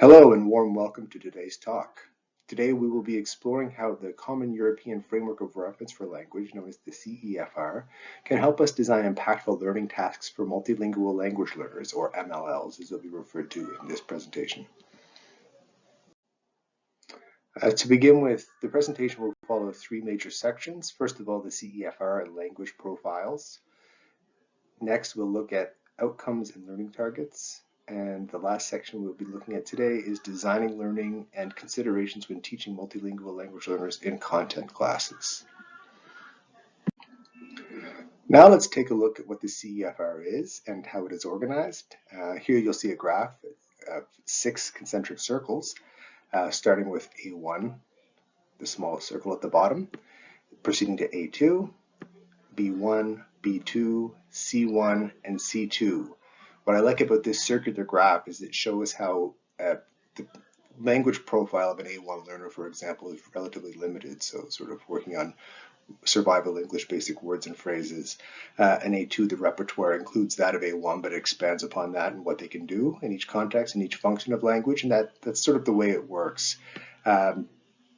Hello and warm welcome to today's talk. Today we will be exploring how the Common European Framework of Reference for Language, known as the CEFR, can help us design impactful learning tasks for multilingual language learners, or MLLs, as they'll be referred to in this presentation. To begin with, the presentation will follow three major sections. First of all, the CEFR and language profiles. Next, we'll look at outcomes and learning targets. And the last section we'll be looking at today is designing learning and considerations when teaching multilingual language learners in content classes. Now let's take a look at what the CEFR is and how it is organized. Here you'll see a graph of 6 concentric circles, starting with A1, the smallest circle at the bottom, proceeding to A2, B1, B2, C1, and C2. What I like about this circular graph is it shows how the language profile of an A1 learner, for example, is relatively limited, so sort of working on survival English basic words and phrases. And A2, the repertoire includes that of A1, but it expands upon that and what they can do in each context and each function of language, and that's sort of the way it works.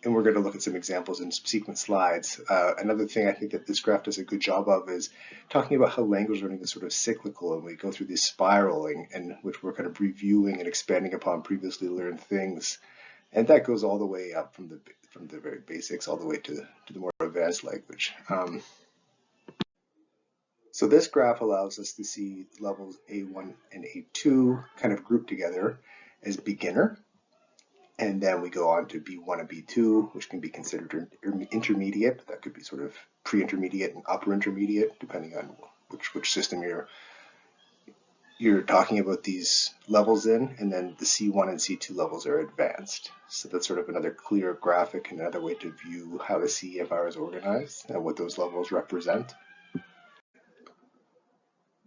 And we're going to look at some examples in subsequent slides. Another thing I think that this graph does a good job of is talking about how language learning is sort of cyclical, and we go through this spiraling in which we're kind of reviewing and expanding upon previously learned things. And that goes all the way up from the very basics all the way to the more advanced language. So this graph allows us to see levels A1 and A2 kind of grouped together as beginner. And then we go on to B1 and B2, which can be considered intermediate. That could be sort of pre-intermediate and upper intermediate, depending on which system you're talking about these levels in. And then the C1 and C2 levels are advanced. So that's sort of another clear graphic and another way to view how the CEFR is organized and what those levels represent.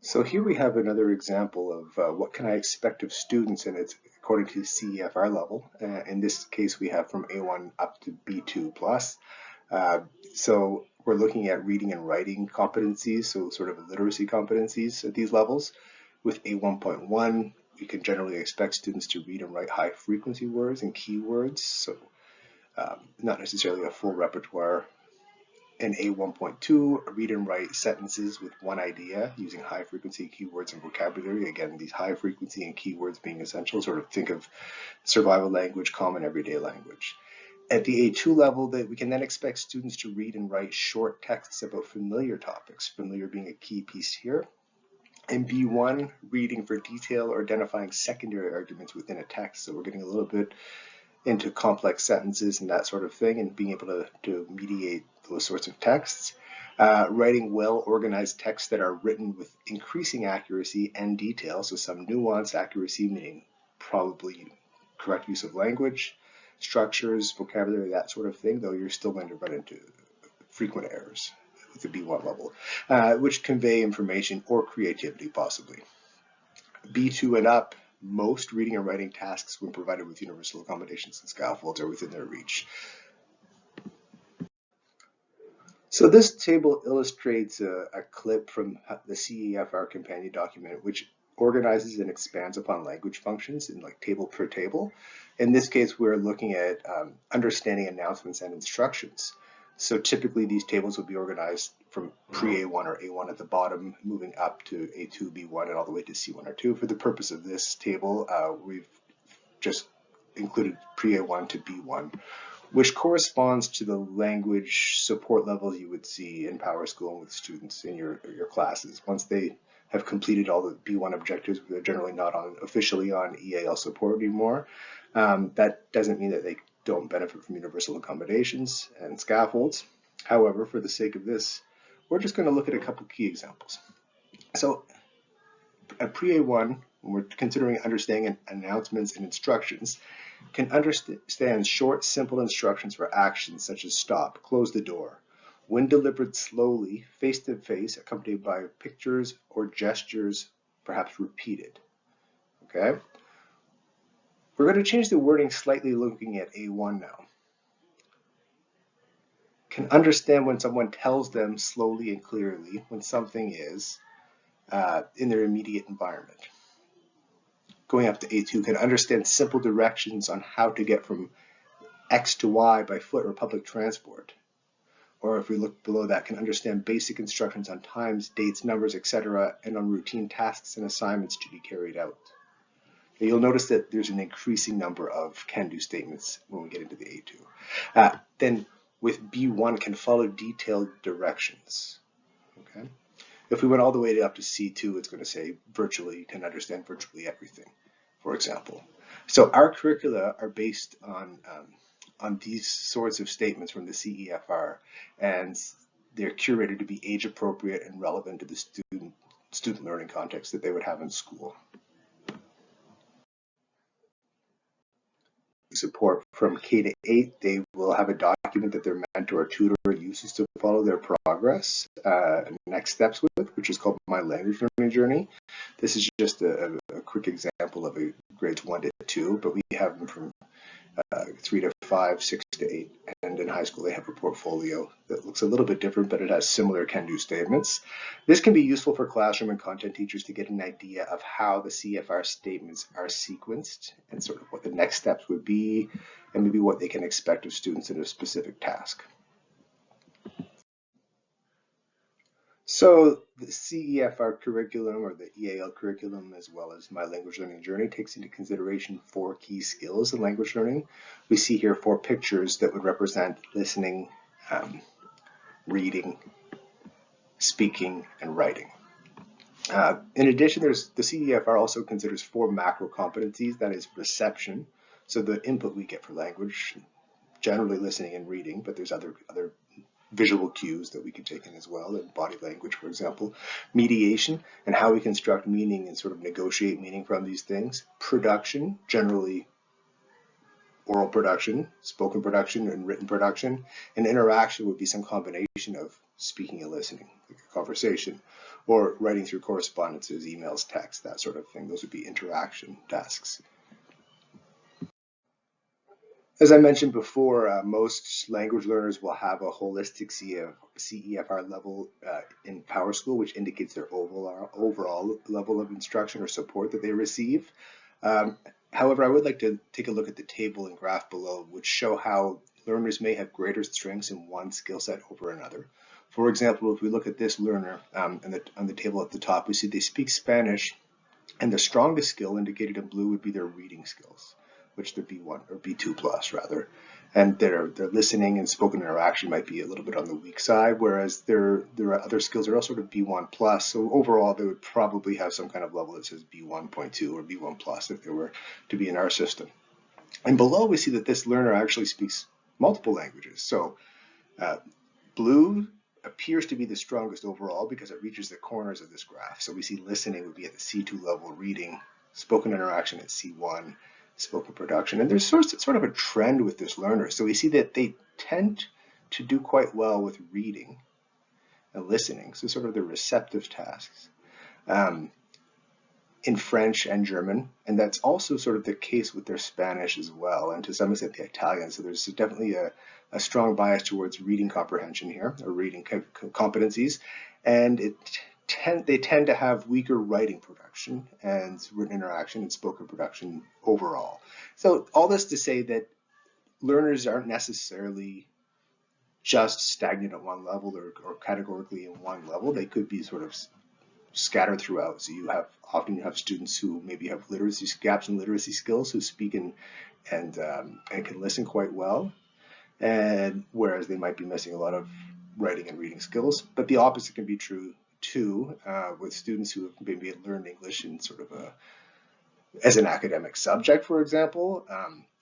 So here we have another example of what can I expect of students, and it's according to the CEFR level. In this case, we have from A1 up to B2 plus. So we're looking at reading and writing competencies, so sort of literacy competencies at these levels. With A1.1, we can generally expect students to read and write high frequency words and keywords, so not necessarily a full repertoire. In A1.2, read and write sentences with one idea using high frequency keywords and vocabulary. Again, these high frequency and keywords being essential, sort of think of survival language, common everyday language. At the A2 level, we can then expect students to read and write short texts about familiar topics, familiar being a key piece here. In B1, reading for detail or identifying secondary arguments within a text. So we're getting a little bit into complex sentences and that sort of thing, and being able to mediate those sorts of texts. Writing well-organized texts that are written with increasing accuracy and detail, so some nuance, accuracy meaning probably correct use of language, structures, vocabulary, that sort of thing, though you're still going to run into frequent errors with the B1 level, which convey information or creativity possibly. B2 and up, most reading and writing tasks, when provided with universal accommodations and scaffolds, are within their reach. So this table illustrates a clip from the CEFR companion document, which organizes and expands upon language functions in like table per table. In this case, we're looking at understanding announcements and instructions. So typically these tables will be organized from pre-A1 or A1 at the bottom, moving up to A2, B1, and all the way to C1 or 2. For the purpose of this table, we've just included pre-A1 to B1, which corresponds to the language support levels you would see in PowerSchool with students in your classes. Once they have completed all the B1 objectives, they're generally not officially on EAL support anymore. That doesn't mean that they don't benefit from universal accommodations and scaffolds. However, for the sake of this, we're just going to look at a couple key examples. So at pre-A1, when we're considering understanding announcements and instructions, can understand short, simple instructions for actions such as stop, close the door, when delivered slowly, face-to-face, accompanied by pictures or gestures, perhaps repeated. Okay? We're going to change the wording slightly, looking at A1 now. Can understand when someone tells them slowly and clearly when something is in their immediate environment. going up to A2 can understand simple directions on how to get from X to Y by foot or public transport. Or if we look below that, can understand basic instructions on times, dates, numbers, etc., and on routine tasks and assignments to be carried out. And you'll notice that there's an increasing number of can-do statements when we get into the A2. Then with B1 can follow detailed directions. Okay. If we went all the way up to C2, it's going to say virtually, can understand virtually everything, for example. So our curricula are based on these sorts of statements from the CEFR, and they're curated to be age appropriate and relevant to the student learning context that they would have in school. Support from K to 8, they will have a document that their mentor or tutor uses to follow their progress next steps with, which is called My Language Learning Journey. This is just a quick example of a grades 1 to 2, but we have them from 3 to 5, 6 to 8, and in high school they have a portfolio that looks a little bit different, but it has similar can-do statements. This can be useful for classroom and content teachers to get an idea of how the CFR statements are sequenced and sort of what the next steps would be, and maybe what they can expect of students in a specific task. So the CEFR curriculum, or the EAL curriculum, as well as My Language Learning Journey, takes into consideration 4 key skills in language learning. We see here 4 pictures that would represent listening, reading, speaking, and writing. In addition, the CEFR also considers 4 macro competencies, that is reception, so the input we get for language, generally listening and reading, but there's other visual cues that we can take in as well, and body language, for example. Mediation, and how we construct meaning and sort of negotiate meaning from these things. Production, generally oral production, spoken production, and written production. And interaction would be some combination of speaking and listening, like a conversation, or writing through correspondences, emails, text, that sort of thing. Those would be interaction tasks. As I mentioned before, most language learners will have a holistic CEFR level in PowerSchool, which indicates their overall level of instruction or support that they receive. However, I would like to take a look at the table and graph below, which show how learners may have greater strengths in one skill set over another. For example, if we look at this learner on the table at the top, we see they speak Spanish, and the strongest skill indicated in blue would be their reading skills, which they're B1 or B2 plus rather, and their listening and spoken interaction might be a little bit on the weak side, whereas their other skills are all sort of B1 plus. So overall, they would probably have some kind of level that says B1.2 or B1 plus if they were to be in our system. And below, we see that this learner actually speaks multiple languages. So blue appears to be the strongest overall because it reaches the corners of this graph. So we see listening would be at the C2 level, reading, spoken interaction at C1, spoken production. And there's sort of a trend with this learner. So we see that they tend to do quite well with reading and listening, so sort of the receptive tasks, in French and German. And that's also sort of the case with their Spanish as well, and to some extent the Italian. So there's definitely a strong bias towards reading comprehension here, or reading competencies. And they tend to have weaker writing production and written interaction and spoken production overall. So all this to say that learners aren't necessarily just stagnant at one level or categorically in one level. They could be sort of scattered throughout. So often you have students who maybe have gaps in literacy skills, who speak and can listen quite well, and whereas they might be missing a lot of writing and reading skills. But the opposite can be true too, with students who have maybe learned English in sort of as an academic subject, for example,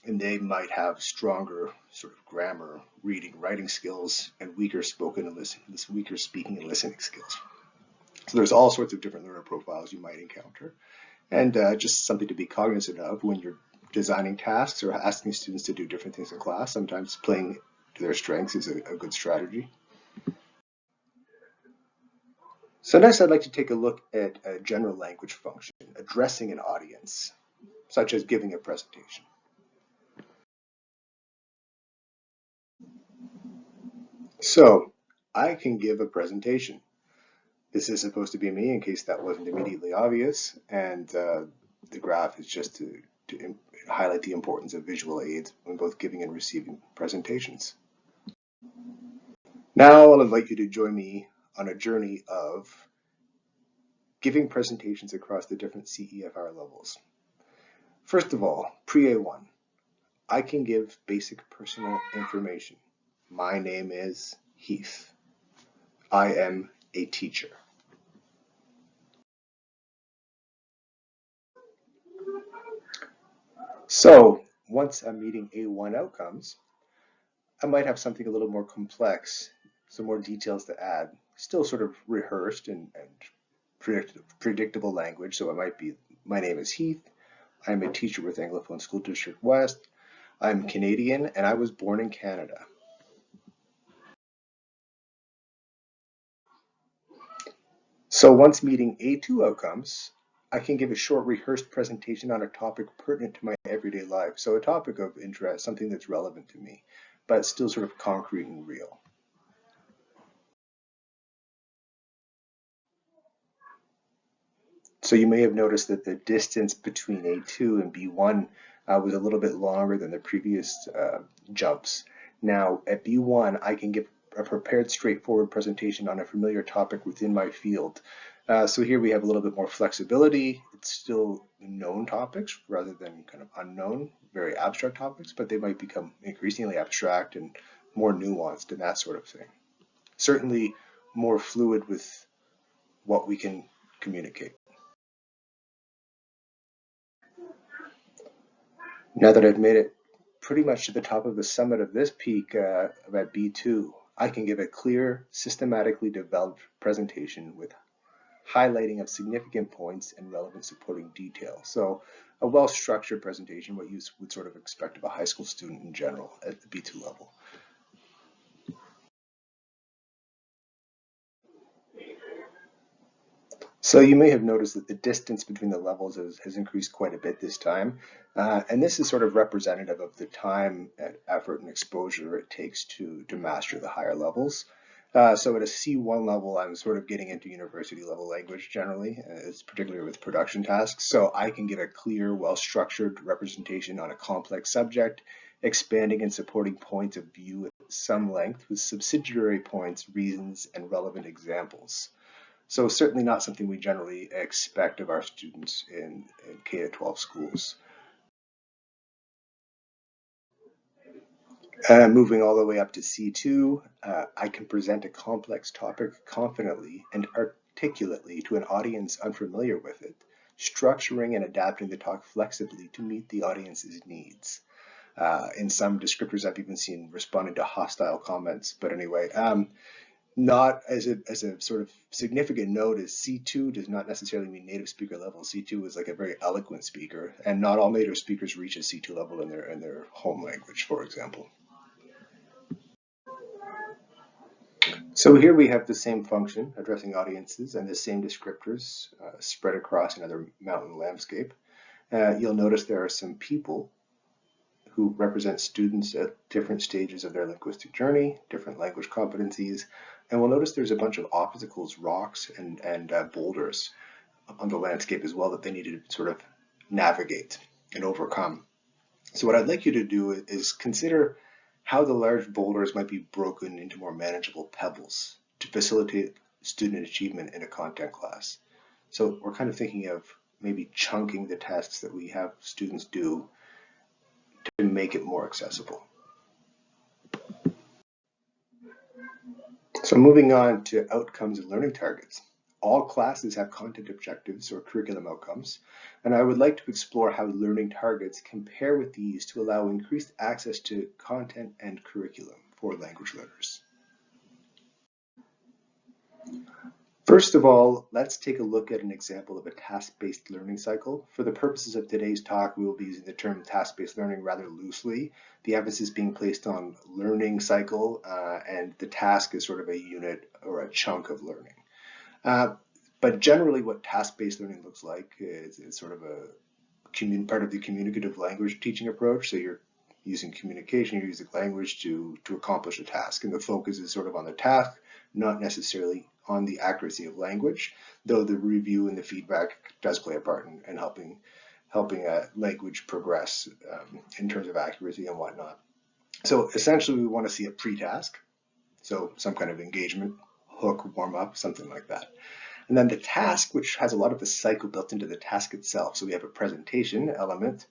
and they might have stronger sort of grammar, reading, writing skills, and weaker speaking and listening skills. So there's all sorts of different learner profiles you might encounter, and just something to be cognizant of when you're designing tasks or asking students to do different things in class. Sometimes playing to their strengths is a good strategy. So next, I'd like to take a look at a general language function, addressing an audience, such as giving a presentation. So I can give a presentation. This is supposed to be me in case that wasn't immediately obvious. And the graph is just to highlight the importance of visual aids when both giving and receiving presentations. Now I'll invite you to join me on a journey of giving presentations across the different CEFR levels. First of all, pre-A1, I can give basic personal information. My name is Heath. I am a teacher. So once I'm meeting A1 outcomes, I might have something a little more complex, some more details to add, still sort of rehearsed and predictable language. So it might be, my name is Heath. I'm a teacher with Anglophone School District West. I'm Canadian and I was born in Canada. So once meeting A2 outcomes, I can give a short rehearsed presentation on a topic pertinent to my everyday life. So a topic of interest, something that's relevant to me, but still sort of concrete and real. So you may have noticed that the distance between A2 and B1 was a little bit longer than the previous jumps. Now at B1, I can give a prepared, straightforward presentation on a familiar topic within my field. So here we have a little bit more flexibility. It's still known topics rather than kind of unknown, very abstract topics, but they might become increasingly abstract and more nuanced and that sort of thing. Certainly more fluid with what we can communicate. Now that I've made it pretty much to the top of the summit of this peak at B2, I can give a clear, systematically developed presentation with highlighting of significant points and relevant supporting detail. So a well-structured presentation, what you would sort of expect of a high school student in general at the B2 level. So you may have noticed that the distance between the levels has increased quite a bit this time. And this is sort of representative of the time, and effort, and exposure it takes to master the higher levels. So at a C1 level, I'm sort of getting into university level language generally, it's particularly with production tasks. So I can give a clear, well-structured representation on a complex subject, expanding and supporting points of view at some length with subsidiary points, reasons, and relevant examples. So certainly not something we generally expect of our students in K-12 schools. Moving all the way up to C2, I can present a complex topic confidently and articulately to an audience unfamiliar with it, structuring and adapting the talk flexibly to meet the audience's needs. In some descriptors, I've even seen responding to hostile comments, but anyway, not as a sort of significant note is C2 does not necessarily mean native speaker level. C2 is like a very eloquent speaker, and not all native speakers reach a C2 level in their home language, for example. So here we have the same function, addressing audiences, and the same descriptors spread across another mountain landscape. You'll notice there are some people who represent students at different stages of their linguistic journey, different language competencies, and we'll notice there's a bunch of obstacles, rocks, and boulders on the landscape as well that they need to sort of navigate and overcome. So what I'd like you to do is consider how the large boulders might be broken into more manageable pebbles to facilitate student achievement in a content class. So we're kind of thinking of maybe chunking the tasks that we have students do to make it more accessible. So moving on to outcomes and learning targets. All classes have content objectives or curriculum outcomes, and I would like to explore how learning targets compare with these to allow increased access to content and curriculum for language learners. First of all, let's take a look at an example of a task-based learning cycle. For the purposes of today's talk, we will be using the term task-based learning rather loosely, the emphasis being placed on learning cycle, and the task is sort of a unit or a chunk of learning. But generally what task-based learning looks like is sort of a part of the communicative language teaching approach. So you're using communication, you're using language to accomplish a task, and the focus is sort of on the task, not necessarily on the accuracy of language, though the review and the feedback does play a part in helping helping language progress in terms of accuracy and whatnot. So essentially, we want to see a pre-task, so some kind of engagement, hook, warm up, something like that. And then the task, which has a lot of the cycle built into the task itself. So we have a presentation element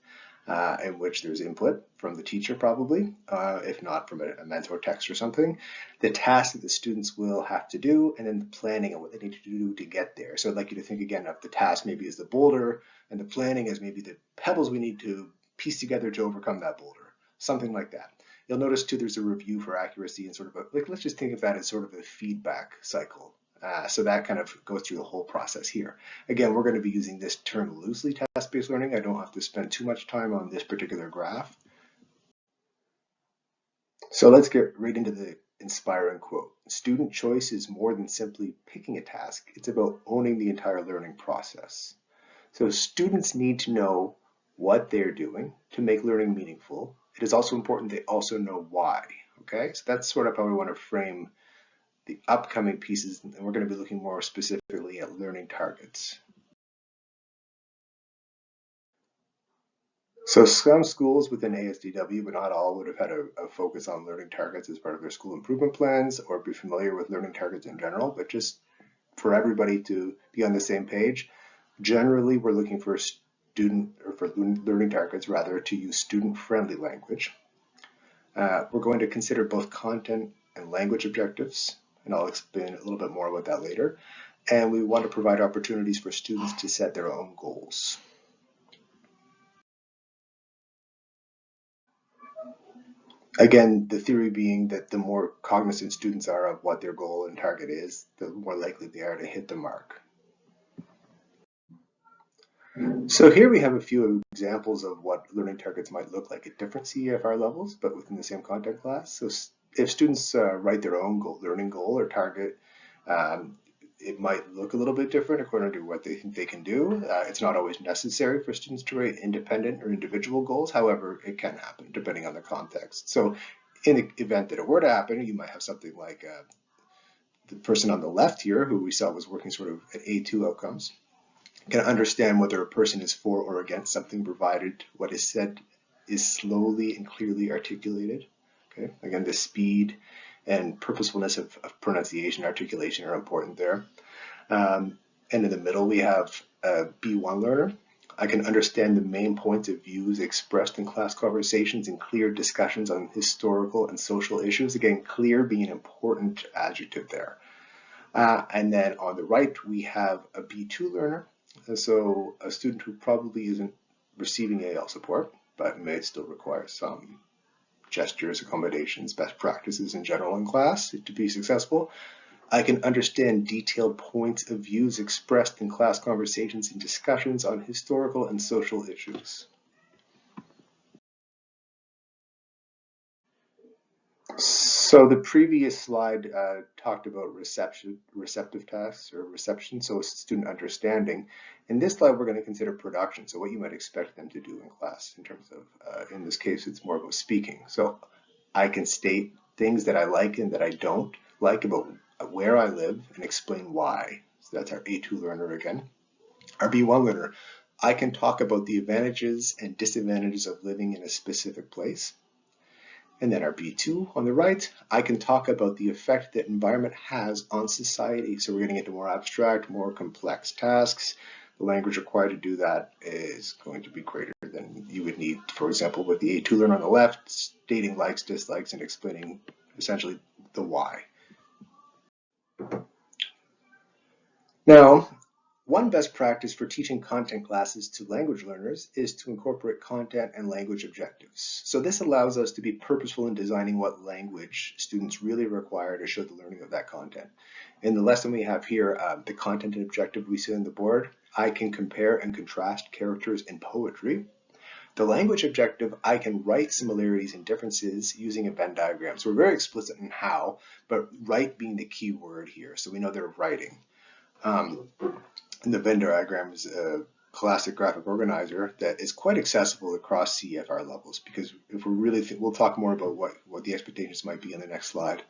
in which there's input from the teacher probably, if not from a mentor text or something. The task that the students will have to do, and then the planning and what they need to do to get there. So I'd like you to think again of the task maybe as the boulder, and the planning as maybe the pebbles we need to piece together to overcome that boulder, something like that. You'll notice too there's a review for accuracy and sort of like let's just think of that as sort of a feedback cycle. So that kind of goes through the whole process here. Again, we're going to be using this term loosely, task-based learning. I don't have to spend too much time on this particular graph. So let's get right into the inspiring quote. Student choice is more than simply picking a task. It's about owning the entire learning process. So students need to know what they're doing to make learning meaningful. It is also important they also know why. Okay, so that's sort of how we want to frame the upcoming pieces, and we're going to be looking more specifically at learning targets. So some schools within ASDW, but not all, would have had a focus on learning targets as part of their school improvement plans or be familiar with learning targets in general, but just for everybody to be on the same page, generally we're looking for learning targets rather to use student-friendly language. We're going to consider both content and language objectives, and I'll explain a little bit more about that later. And we want to provide opportunities for students to set their own goals. Again, the theory being that the more cognizant students are of what their goal and target is, the more likely they are to hit the mark. So here we have a few examples of what learning targets might look like at different CEFR levels, but within the same content class. So if students write their own learning goal or target, it might look a little bit different according to what they think they can do. It's not always necessary for students to write independent or individual goals. However, it can happen depending on the context. So in the event that it were to happen, you might have something like the person on the left here, who we saw was working sort of at A2 outcomes, can understand whether a person is for or against something provided what is said is slowly and clearly articulated. Okay, again, the speed and purposefulness of pronunciation, articulation are important there. And in the middle, we have a B1 learner. I can understand the main points of views expressed in class conversations and clear discussions on historical and social issues. Again, clear being an important adjective there. And then on the right, we have a B2 learner. So a student who probably isn't receiving AL support, but may still require some gestures, accommodations, best practices in general in class to be successful. I can understand detailed points of views expressed in class conversations and discussions on historical and social issues. So the previous slide talked about receptive tasks or reception, so student understanding. In this slide, we're going to consider production, so what you might expect them to do in class in terms of, in this case, it's more about speaking. So I can state things that I like and that I don't like about where I live and explain why. So that's our A2 learner again. Our B1 learner, I can talk about the advantages and disadvantages of living in a specific place. And then our B2 on the right, I can talk about the effect that environment has on society. So we're getting into more abstract, more complex tasks. The language required to do that is going to be greater than you would need, for example, with the A2 learner on the left, stating likes, dislikes, and explaining essentially the why. Now, one best practice for teaching content classes to language learners is to incorporate content and language objectives. So this allows us to be purposeful in designing what language students really require to show the learning of that content. In the lesson we have here, the content and objective we see on the board, I can compare and contrast characters in poetry. The language objective, I can write similarities and differences using a Venn diagram. So we're very explicit in how, but write being the key word here. So we know they're writing. And the Venn diagram is a classic graphic organizer that is quite accessible across CEFR levels, because if we're really, we'll talk more about what the expectations might be in the next slide.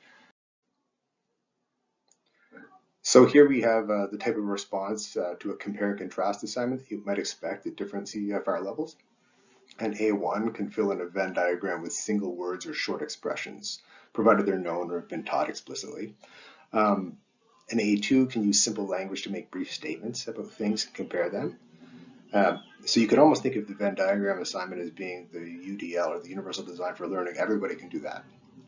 So here we have the type of response to a compare and contrast assignment that you might expect at different CEFR levels. An A1 can fill in a Venn diagram with single words or short expressions, provided they're known or have been taught explicitly. An A2 can use simple language to make brief statements about things and compare them. So you could almost think of the Venn diagram assignment as being the UDL, or the Universal Design for Learning. Everybody can do that.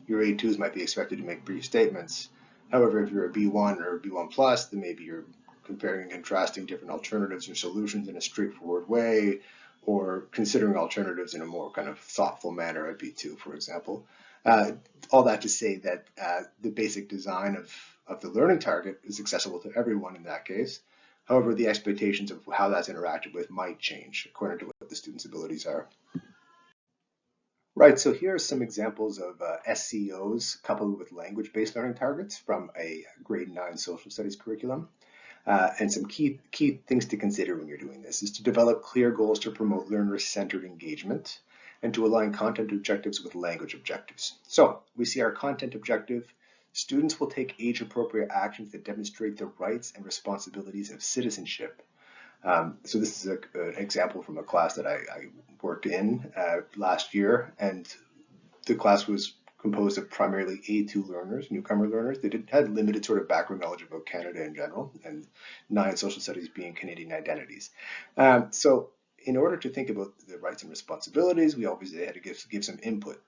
Your A2s might be expected to make brief statements. However, if you're a B1 or a B1 plus, then maybe you're comparing and contrasting different alternatives or solutions in a straightforward way, or considering alternatives in a more kind of thoughtful manner at B2, for example. All that to say that the basic design of the learning target is accessible to everyone in that case. However, the expectations of how that's interacted with might change according to what the student's abilities are. Right, so here are some examples of SCOs coupled with language-based learning targets from a grade 9 social studies curriculum. And some key things to consider when you're doing this is to develop clear goals to promote learner-centered engagement and to align content objectives with language objectives. So we see our content objective. Students will take age-appropriate actions that demonstrate the rights and responsibilities of citizenship. So this is an example from a class that I worked in last year, and the class was composed of primarily A2 learners, newcomer learners. They had limited sort of background knowledge about Canada in general, and 9 social studies being Canadian identities. So in order to think about the rights and responsibilities, we obviously had to give some input.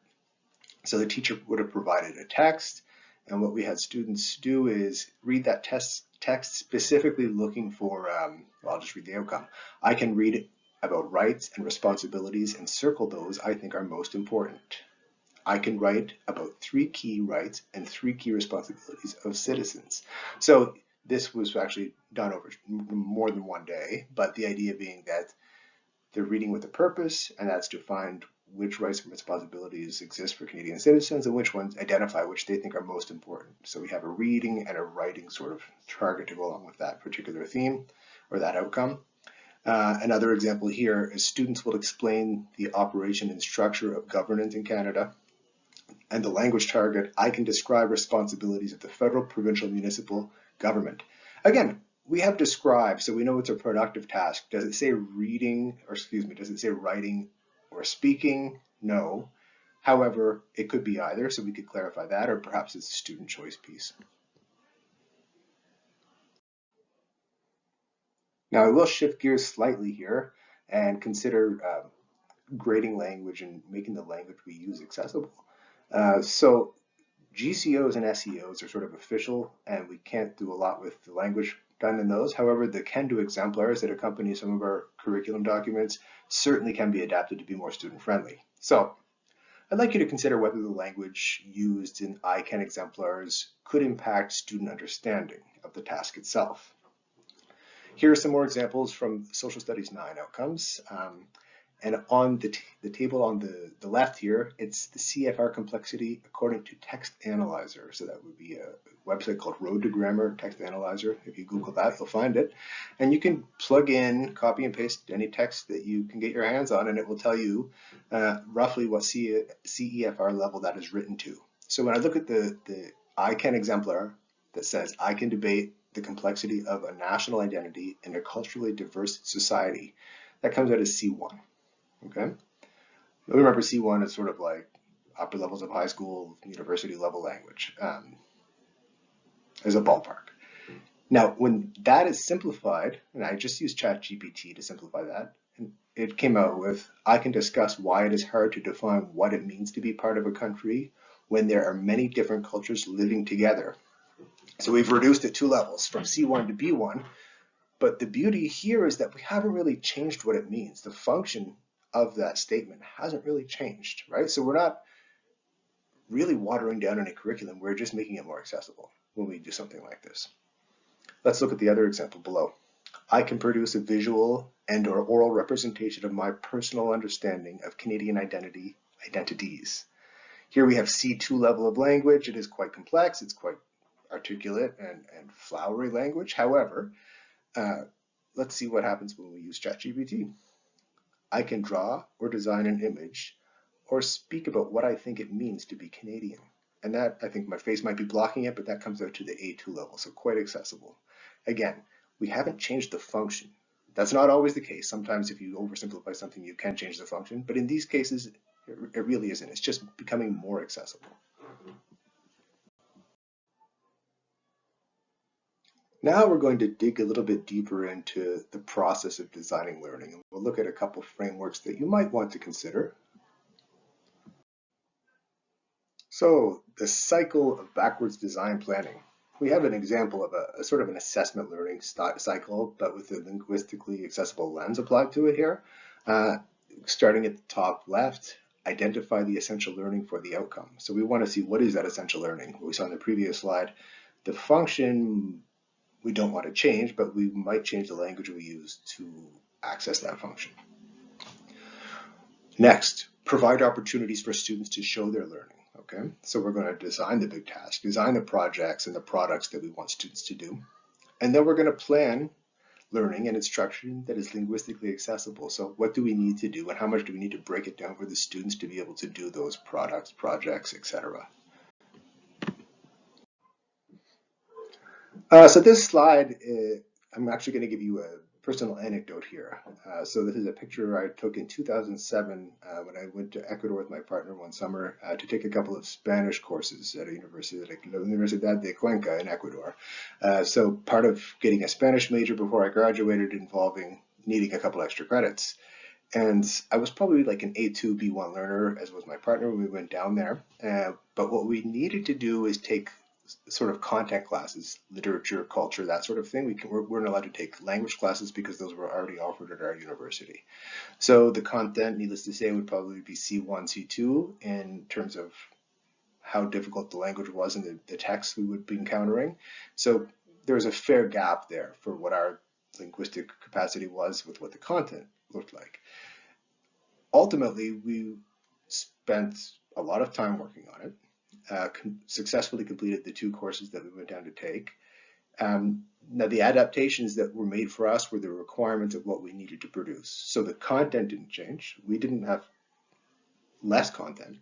So the teacher would have provided a text, and what we had students do is read that text specifically looking for, I'll just read the outcome. I can read about rights and responsibilities and circle those I think are most important. I can write about 3 key rights and 3 key responsibilities of citizens. So this was actually done over more than one day, but the idea being that they're reading with a purpose, and that's to find which rights and responsibilities exist for Canadian citizens and which ones identify which they think are most important. So we have a reading and a writing sort of target to go along with that particular theme or that outcome. Another example here is students will explain the operation and structure of governance in Canada. And the language target, I can describe responsibilities of the federal, provincial, municipal government. Again, we have describe, so we know it's a productive task. Does it say reading, or excuse me, does it say writing or speaking? No. However, it could be either, so we could clarify that, or perhaps it's a student choice piece. Now I will shift gears slightly here and consider grading language and making the language we use accessible. So GCOs and SEOs are sort of official, and we can't do a lot with the language done in those. However, the can-do exemplars that accompany some of our curriculum documents certainly can be adapted to be more student-friendly. So I'd like you to consider whether the language used in I can exemplars could impact student understanding of the task itself. Here are some more examples from Social Studies 9 outcomes. And on the table on the left here, it's the CFR complexity according to Text Analyzer. So that would be a website called Road to Grammar Text Analyzer. If you Google that, you'll find it. And you can plug in, copy and paste any text that you can get your hands on, and it will tell you roughly what CEFR level that is written to. So when I look at the I can exemplar that says, I can debate the complexity of a national identity in a culturally diverse society, that comes out as C1. Okay, remember C1 is sort of like upper levels of high school, university level language as a ballpark. Now, when that is simplified, and I just used ChatGPT to simplify that, and it came out with, I can discuss why it is hard to define what it means to be part of a country when there are many different cultures living together. So we've reduced it 2 levels from C1 to B1, but the beauty here is that we haven't really changed what it means. The function of that statement hasn't really changed, right? So we're not really watering down any curriculum, we're just making it more accessible when we do something like this. Let's look at the other example below. I can produce a visual and or oral representation of my personal understanding of Canadian identities. Here we have C2 level of language. It is quite complex, it's quite articulate and flowery language. However, let's see what happens when we use ChatGPT. I can draw or design an image or speak about what I think it means to be Canadian. And that, I think my face might be blocking it, but that comes out to the A2 level, so quite accessible. Again, we haven't changed the function. That's not always the case. Sometimes if you oversimplify something, you can change the function, but in these cases, it really isn't. It's just becoming more accessible. Now we're going to dig a little bit deeper into the process of designing learning. And we'll look at a couple frameworks that you might want to consider. So the cycle of backwards design planning. We have an example of a sort of an assessment learning cycle, but with a linguistically accessible lens applied to it here. Starting at the top left, identify the essential learning for the outcome. So we want to see what is that essential learning. What we saw in the previous slide, the function we don't want to change, but we might change the language we use to access that function. Next, provide opportunities for students to show their learning. Okay, so we're going to design the big task, design the projects and the products that we want students to do. And then we're going to plan learning and instruction that is linguistically accessible. So what do we need to do and how much do we need to break it down for the students to be able to do those products, projects, etc. So this slide, I'm actually going to give you a personal anecdote here. So this is a picture I took in 2007 when I went to Ecuador with my partner one summer to take a couple of Spanish courses at a university, like La Universidad de Cuenca in Ecuador. So part of getting a Spanish major before I graduated involving needing a couple extra credits. And I was probably like an A2, B1 learner, as was my partner when we went down there. But what we needed to do is take sort of content classes, literature, culture, that sort of thing. We weren't allowed to take language classes because those were already offered at our university. So the content, needless to say, would probably be C1, C2 in terms of how difficult the language was and the text we would be encountering. So there was a fair gap there for what our linguistic capacity was with what the content looked like. Ultimately, we spent a lot of time working on it. Successfully completed the 2 courses that we went down to take. Now the adaptations that were made for us were the requirements of what we needed to produce. So the content didn't change. We didn't have less content.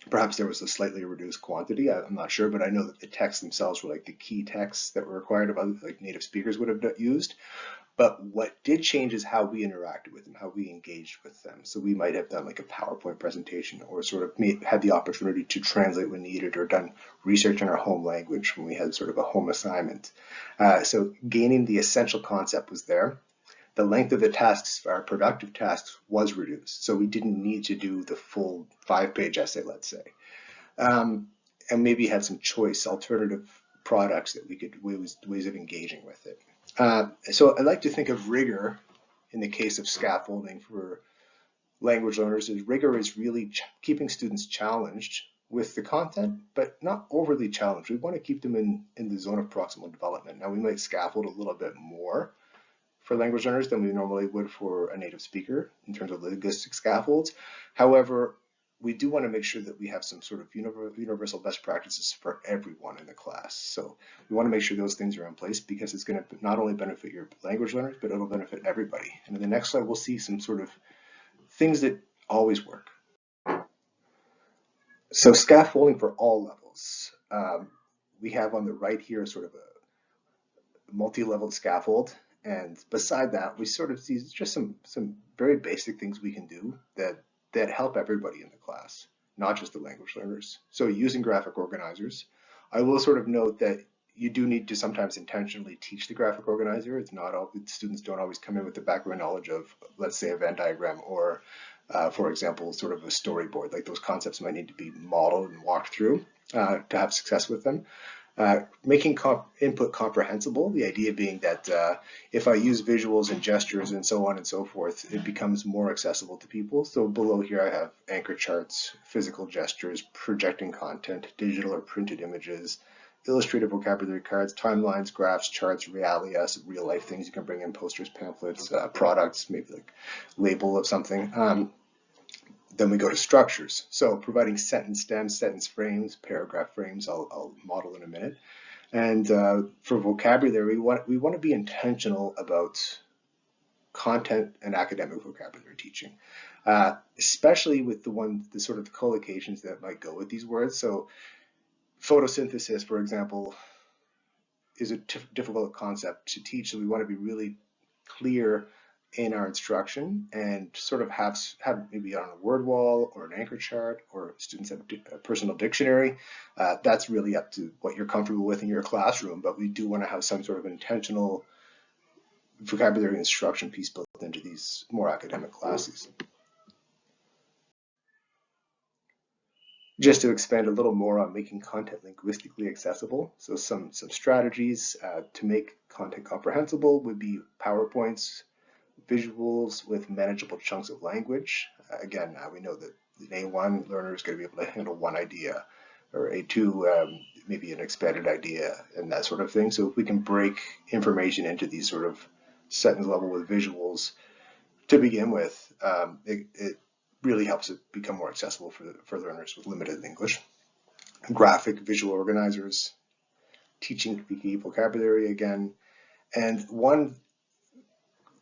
Perhaps there was a slightly reduced quantity, I'm not sure, but I know that the texts themselves were like the key texts that were required of other, like native speakers would have used. But what did change is how we interacted with them, how we engaged with them. So we might have done like a PowerPoint presentation or sort of had the opportunity to translate when needed or done research in our home language when we had sort of a home assignment. So gaining the essential concept was there. The length of the tasks, our productive tasks, was reduced. So we didn't need to do the full 5-page essay, let's say. And maybe had some choice, alternative products that we could, ways of engaging with it. So I like to think of rigor in the case of scaffolding for language learners. Rigor is really keeping students challenged with the content, but not overly challenged. We want to keep them in the zone of proximal development. Now we might scaffold a little bit more for language learners than we normally would for a native speaker in terms of linguistic scaffolds. However, we do want to make sure that we have some sort of universal best practices for everyone in the class. So we want to make sure those things are in place because it's going to not only benefit your language learners, but it'll benefit everybody. And in the next slide, we'll see some sort of things that always work. So scaffolding for all levels. We have on the right here sort of a multi-leveled scaffold. And beside that, we sort of see just some very basic things we can do that help everybody in the class, not just the language learners. So using graphic organizers, I will sort of note that you do need to sometimes intentionally teach the graphic organizer. It's not all, students don't always come in with the background knowledge of, let's say, a Venn diagram or, for example, sort of a storyboard. Like those concepts might need to be modeled and walked through to have success with them. Making input comprehensible, the idea being that if I use visuals and gestures and so on and so forth, it becomes more accessible to people. So below here I have anchor charts, physical gestures, projecting content, digital or printed images, illustrated vocabulary cards, timelines, graphs, charts, realia, some real life things you can bring in, posters, pamphlets, products, maybe like label of something. Then we go to structures. So providing sentence stems, sentence frames, paragraph frames, I'll model in a minute. And for vocabulary, we want to be intentional about content and academic vocabulary teaching, especially with the sort of the collocations that might go with these words. So Photosynthesis, for example, is a difficult concept to teach, so we want to be really clear in our instruction and sort of have maybe on a word wall or an anchor chart, or students have a personal dictionary. That's really up to what you're comfortable with in your classroom, but we do want to have some sort of intentional vocabulary instruction piece built into these more academic classes. Just to expand a little more on making content linguistically accessible, so some strategies to make content comprehensible would be PowerPoints, visuals with manageable chunks of language. Again, we know that an A1 learner is going to be able to handle one idea, or A2 maybe an expanded idea and that sort of thing. So if we can break information into these sort of sentence level with visuals to begin with, it really helps it become more accessible for learners with limited English. Graphic visual organizers, teaching key vocabulary again, and one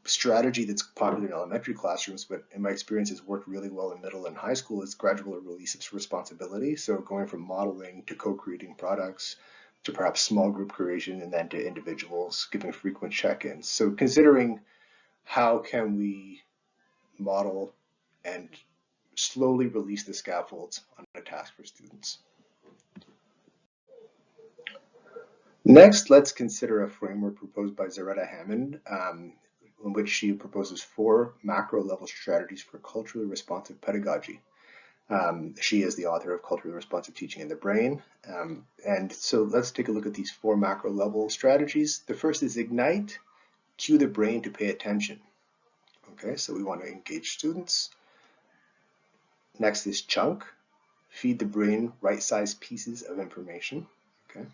strategy that's popular in elementary classrooms, but in my experience has worked really well in middle and high school, is gradual release of responsibility. So going from modeling to co-creating products to perhaps small group creation, and then to individuals, giving frequent check-ins. So considering how can we model and slowly release the scaffolds on a task for students. Next, let's consider a framework proposed by Zaretta Hammond, in which she proposes 4 macro-level strategies for culturally responsive pedagogy. She is the author of Culturally Responsive Teaching in the Brain. And so let's take a look at these 4 macro-level strategies. The first is ignite, cue the brain to pay attention. Okay, so we want to engage students. Next is chunk, feed the brain right-sized pieces of information. Okay.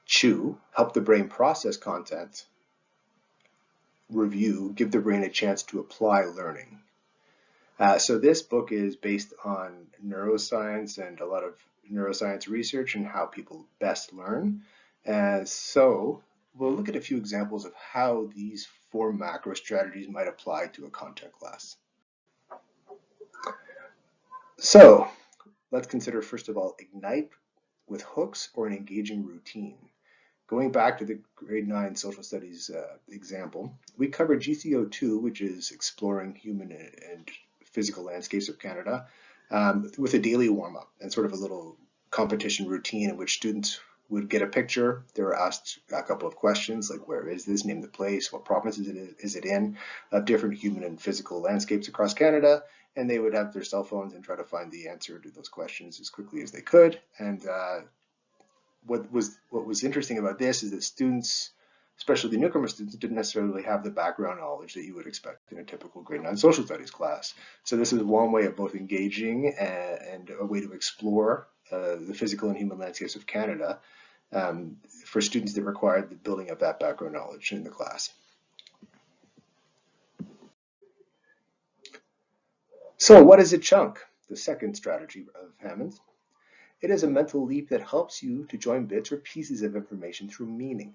Chew, help the brain process content. Review, give the brain a chance to apply learning. So this book is based on neuroscience and a lot of neuroscience research and how people best learn. So we'll look at a few examples of how these 4 macro strategies might apply to a content class. So let's consider, first of all, ignite with hooks or an engaging routine. Going back to the grade 9 social studies example, we covered GCO2, which is exploring human and physical landscapes of Canada, with a daily warm-up and sort of a little competition routine in which students would get a picture. They were asked a couple of questions like, where is this, name the place, what province is it in, of different human and physical landscapes across Canada, and they would have their cell phones and try to find the answer to those questions as quickly as they could. And what was interesting about this is that students, especially the newcomer students, didn't necessarily have the background knowledge that you would expect in a typical grade 9 social studies class. So this is one way of both engaging and a way to explore the physical and human landscapes of Canada for students that required the building of that background knowledge in the class. So what is a chunk? The second strategy of Hammond's. It is a mental leap that helps you to join bits or pieces of information through meaning.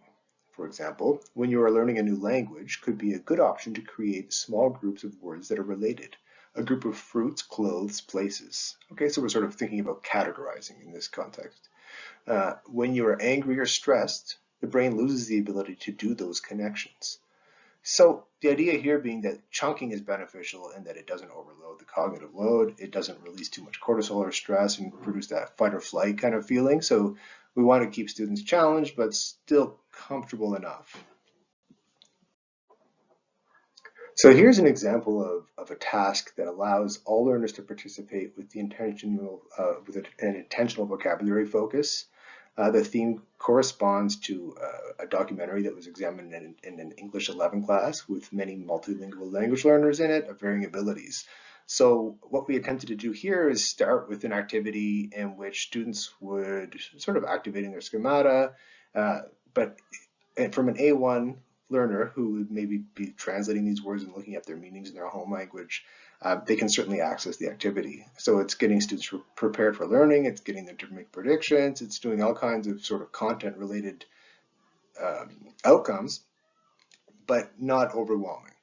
For example, when you are learning a new language, could be a good option to create small groups of words that are related. A group of fruits, clothes, places. Okay, so we're sort of thinking about categorizing in this context. When you are angry or stressed, the brain loses the ability to do those connections. So the idea here being that chunking is beneficial in that it doesn't overload the cognitive load, it doesn't release too much cortisol or stress and produce that fight or flight kind of feeling. So we want to keep students challenged, but still comfortable enough. So here's an example of a task that allows all learners to participate with the intentional, an intentional vocabulary focus. The theme corresponds to a documentary that was examined in an English 11 class with many multilingual language learners in it of varying abilities. So what we attempted to do here is start with an activity in which students would sort of activating their schemata, but from an A1 learner who would maybe be translating these words and looking up their meanings in their home language, they can certainly access the activity. So it's getting students prepared for learning, it's getting them to make predictions, it's doing all kinds of sort of content related outcomes, but not overwhelming.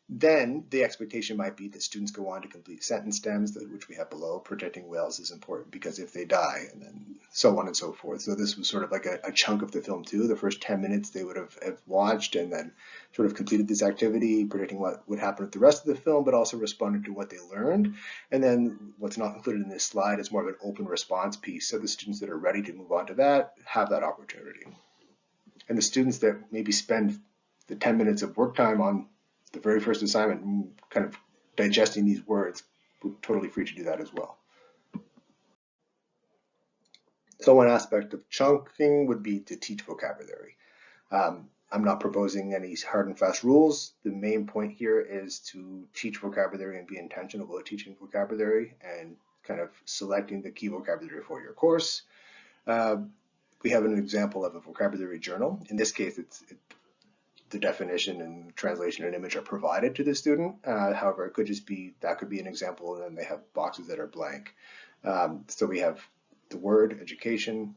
Then the expectation might be that students go on to complete sentence stems, which we have below. Protecting whales is important because if they die, and then so on and so forth. So this was sort of like a chunk of the film too. The first 10 minutes they would have watched and then sort of completed this activity, predicting what would happen with the rest of the film, but also responded to what they learned. And then what's not included in this slide is more of an open response piece. So the students that are ready to move on to that have that opportunity. And the students that maybe spend the 10 minutes of work time on the very first assignment, kind of digesting these words, we're totally free to do that as well. So one aspect of chunking would be to teach vocabulary. I'm not proposing any hard and fast rules. The main point here is to teach vocabulary and be intentional about teaching vocabulary and kind of selecting the key vocabulary for your course. We have an example of a vocabulary journal. In this case, the definition and translation and image are provided to the student. However, it could just be, that could be an example, and then they have boxes that are blank. So we have the word education,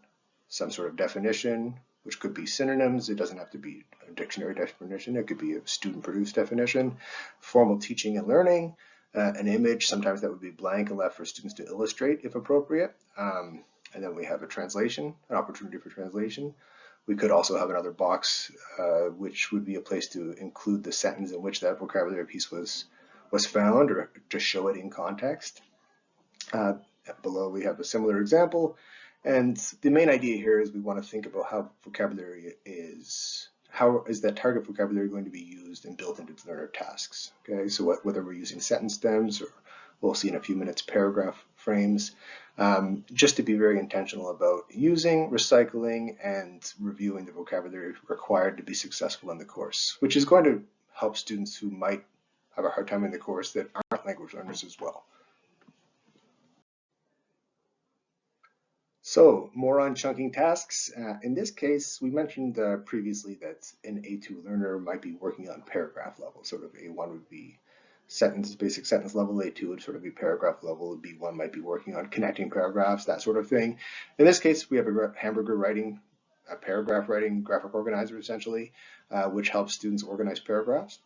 some sort of definition, which could be synonyms. It doesn't have to be a dictionary definition. It could be a student-produced definition, formal teaching and learning, an image. Sometimes that would be blank and left for students to illustrate if appropriate. And then we have a translation, an opportunity for translation. We could also have another box, which would be a place to include the sentence in which that vocabulary piece was found, or to show it in context. Below we have a similar example, and the main idea here is we want to think about how vocabulary how is that target vocabulary going to be used and built into learner tasks. Okay, so whether we're using sentence stems, or we'll see in a few minutes paragraph frames, just to be very intentional about using, recycling, and reviewing the vocabulary required to be successful in the course, which is going to help students who might have a hard time in the course that aren't language learners as well. So more on chunking tasks. In this case, we mentioned previously that an A2 learner might be working on paragraph level. Sort of A1 would be basic sentence level, A2 would sort of be paragraph level, B1 might be working on connecting paragraphs, that sort of thing. In this case, we have a hamburger writing, a paragraph writing graphic organizer essentially, which helps students organize paragraphs.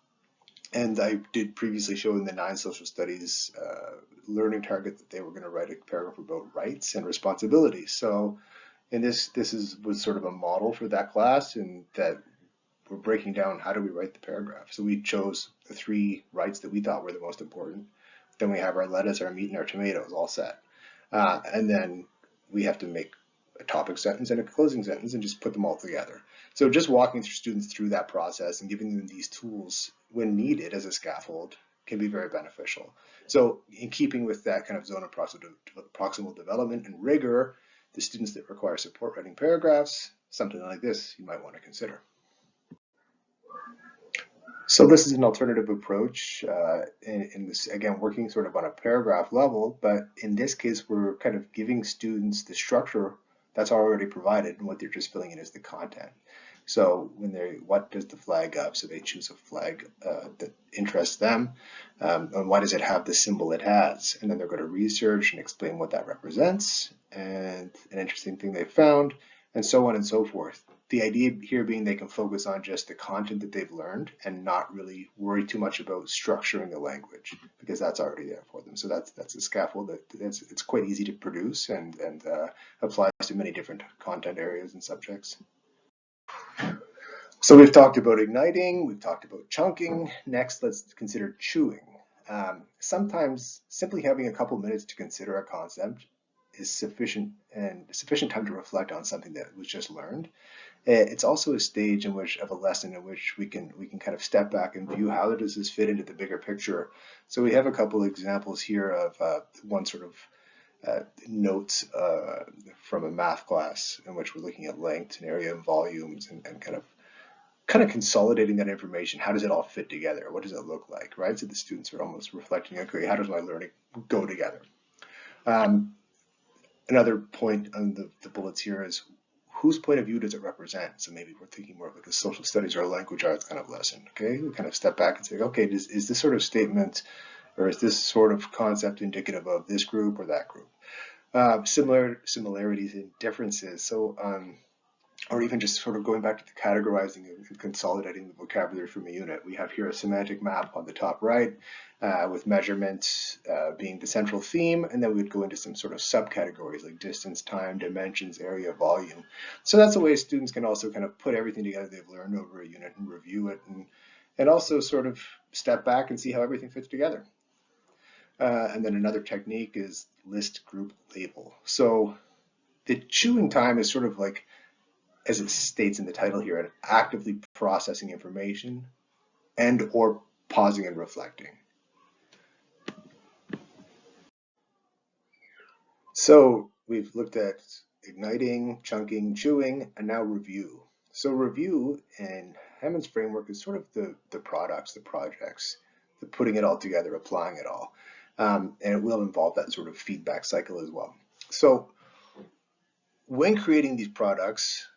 And I did previously show in the 9 social studies learning target that they were going to write a paragraph about rights and responsibilities. So, and this was sort of a model for that class, and that we're breaking down how do we write the paragraph. So we chose the 3 rights that we thought were the most important. Then we have our lettuce, our meat, and our tomatoes all set. And then we have to make a topic sentence and a closing sentence and just put them all together. So just walking students through that process and giving them these tools when needed as a scaffold can be very beneficial. So in keeping with that kind of zone of proximal development and rigor, the students that require support writing paragraphs, something like this you might want to consider. So this is an alternative approach in this, again, working sort of on a paragraph level, but in this case, we're kind of giving students the structure that's already provided, and what they're just filling in is the content. So when what does the flag up? So they choose a flag that interests them, and why does it have the symbol it has? And then they're going to research and explain what that represents, and an interesting thing they found, and so on and so forth. The idea here being they can focus on just the content that they've learned and not really worry too much about structuring the language, because that's already there for them. So that's a scaffold that it's quite easy to produce and applies to many different content areas and subjects. So we've talked about igniting, we've talked about chunking. Next, let's consider chewing. Sometimes simply having a couple minutes to consider a concept is sufficient time to reflect on something that was just learned. It's also a stage of a lesson in which we can kind of step back and view how does this fit into the bigger picture. So we have a couple of examples here of one sort of notes from a math class in which we're looking at length and area and volumes and kind of consolidating that information. How does it all fit together? What does it look like, right? So the students are almost reflecting, okay, how does my learning go together? Another point on the bullets here is whose point of view does it represent? So maybe we're thinking more of like a social studies or a language arts kind of lesson, okay? We kind of step back and say, okay, is this sort of statement or is this sort of concept indicative of this group or that group? Similarities and differences. So or even just sort of going back to the categorizing and consolidating the vocabulary from a unit. We have here a semantic map on the top right with measurements being the central theme, and then we'd go into some sort of subcategories like distance, time, dimensions, area, volume. So that's a way students can also kind of put everything together they've learned over a unit and review it, and also sort of step back and see how everything fits together. And then another technique is list, group, label. So the chewing time is sort of like, as it states in the title here, actively processing information and or pausing and reflecting. So we've looked at igniting, chunking, chewing, and now review. So review in Hammond's framework is sort of the products, the projects, the putting it all together, applying it all. And it will involve that sort of feedback cycle as well. So when creating these products,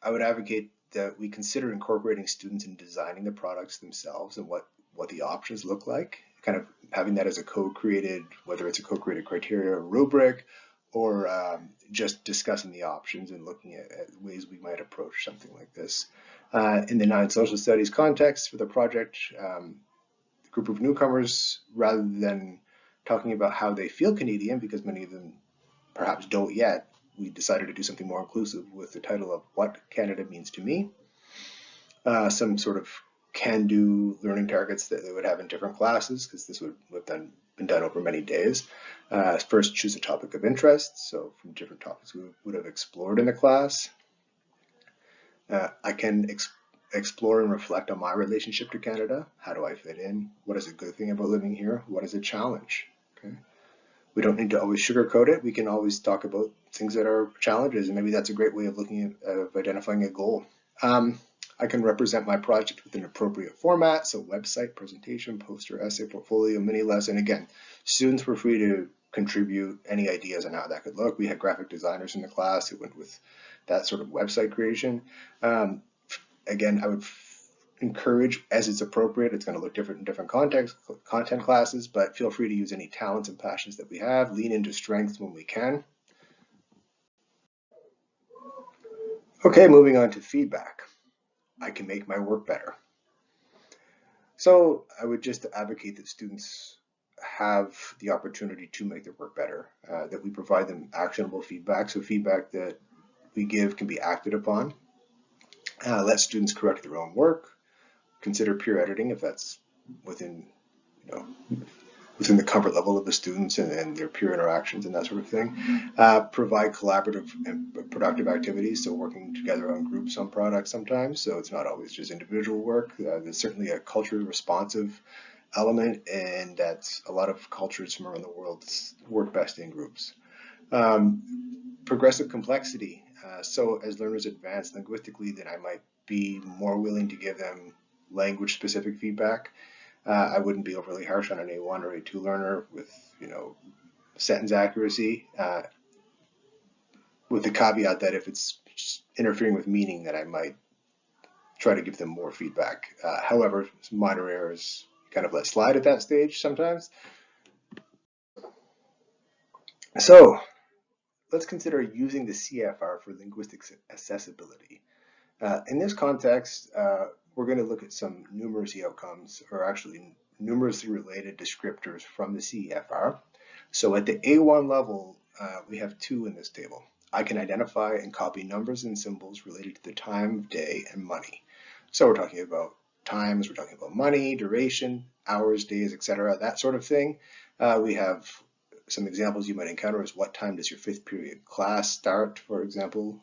I would advocate that we consider incorporating students in designing the products themselves and what the options look like, kind of having that as a co-created, whether it's a co-created criteria or rubric, or just discussing the options and looking at ways we might approach something like this. In the 9 social studies context for the project, the group of newcomers, rather than talking about how they feel Canadian, because many of them perhaps don't yet, we decided to do something more inclusive with the title of What Canada Means to Me. Some sort of can-do learning targets that they would have in different classes, because this would have been done over many days. First, choose a topic of interest. So from different topics we would have explored in the class. I can explore and reflect on my relationship to Canada. How do I fit in? What is a good thing about living here? What is a challenge? Okay. We don't need to always sugarcoat it. We can always talk about things that are challenges, and maybe that's a great way of looking at identifying a goal. I can represent my project with an appropriate format, so website, presentation, poster, essay, portfolio, mini lesson. Again, students were free to contribute any ideas on how that could look. We had graphic designers in the class who went with that sort of website creation. Again, I would encourage, as it's appropriate, it's going to look different in different content classes, but feel free to use any talents and passions that we have, lean into strengths when we can. Okay, moving on to feedback. I can make my work better. So I would just advocate that students have the opportunity to make their work better, that we provide them actionable feedback, so feedback that we give can be acted upon. Let students correct their own work, consider peer editing if that's within, within the comfort level of the students and their peer interactions and that sort of thing. Provide collaborative and productive activities, so working together on groups on products sometimes, so it's not always just individual work. There's certainly a culturally responsive element, and that's a lot of cultures from around the world work best in groups. Progressive complexity. So as learners advance linguistically, then I might be more willing to give them language-specific feedback. I wouldn't be overly harsh on an A1 or A2 learner with, sentence accuracy, with the caveat that if it's interfering with meaning, that I might try to give them more feedback. However, some minor errors kind of let slide at that stage sometimes. So let's consider using the CEFR for linguistic accessibility. In this context, we're going to look at some numeracy outcomes, or actually numeracy related descriptors from the CEFR. So at the A1 level, we have 2 in this table. I can identify and copy numbers and symbols related to the time of day and money. So we're talking about times, we're talking about money, duration, hours, days, etc., that sort of thing. We have some examples you might encounter is what time does your 5th period class start, for example.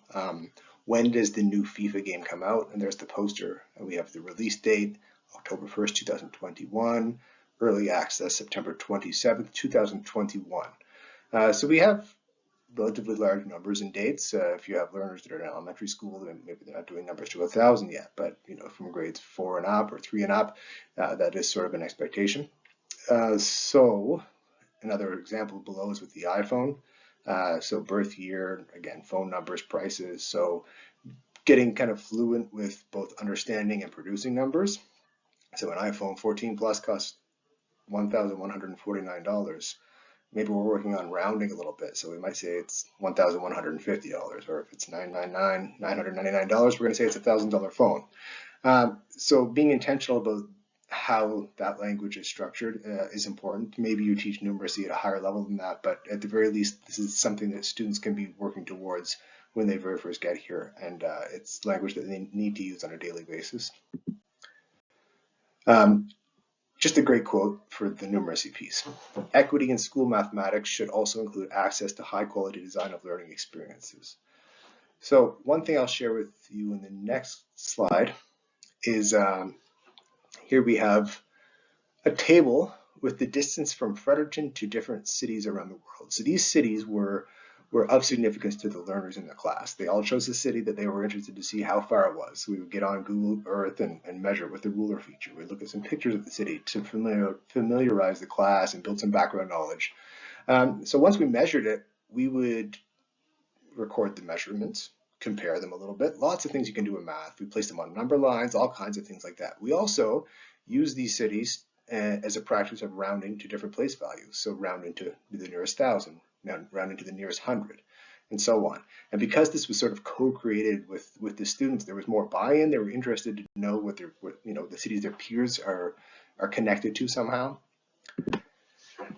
When does the new FIFA game come out? And there's the poster. And we have the release date, October 1st, 2021. Early access, September 27th, 2021. So we have relatively large numbers and dates. If you have learners that are in elementary school, then maybe they're not doing numbers to 1,000 yet, but from grades 4 and up or 3 and up, that is sort of an expectation. So another example below is with the iPhone. So birth year, again, phone numbers, prices. So getting kind of fluent with both understanding and producing numbers. So an iPhone 14 Plus costs $1,149. maybe we're working on rounding a little bit. So we might say it's $1,150, or if it's $999, we're going to say it's $1,000 phone. So being intentional about how that language is structured is important. Maybe you teach numeracy at a higher level than that, but at the very least, this is something that students can be working towards when they very first get here, and it's language that they need to use on a daily basis. Just a great quote for the numeracy piece. Equity in school mathematics should also include access to high quality design of learning experiences. So one thing I'll share with you in the next slide is here we have a table with the distance from Fredericton to different cities around the world. So these cities were of significance to the learners in the class. They all chose a city that they were interested to see how far it was. So we would get on Google Earth and measure with the ruler feature. We'd look at some pictures of the city to familiarize the class and build some background knowledge. So once we measured it, we would record the measurements, compare them a little bit. Lots of things you can do in math. We place them on number lines, all kinds of things like that. We also use these cities as a practice of rounding to different place values. So rounding to the nearest 1,000, rounding to the nearest 100, and so on. And because this was sort of co-created with the students, there was more buy-in. They were interested to know what the cities their peers are connected to somehow.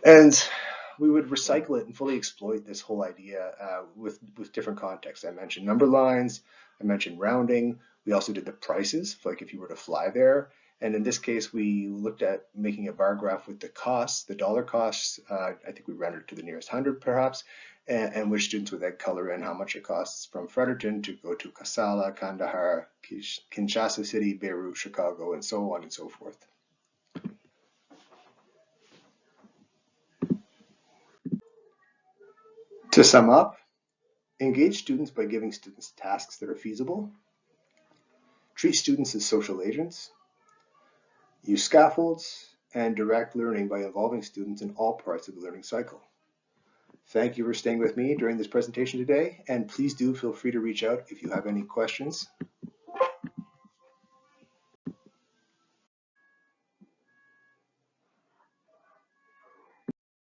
And we would recycle it and fully exploit this whole idea with different contexts. I mentioned number lines, I mentioned rounding. We also did the prices, like if you were to fly there. And in this case, we looked at making a bar graph with the costs, the dollar costs. I think we rendered to the nearest 100 perhaps, and which students would then color in how much it costs from Fredericton to go to Kassala, Kandahar, Kinshasa City, Beirut, Chicago, and so on and so forth. To sum up, engage students by giving students tasks that are feasible. Treat students as social agents. Use scaffolds and direct learning by involving students in all parts of the learning cycle. Thank you for staying with me during this presentation today, and please do feel free to reach out if you have any questions.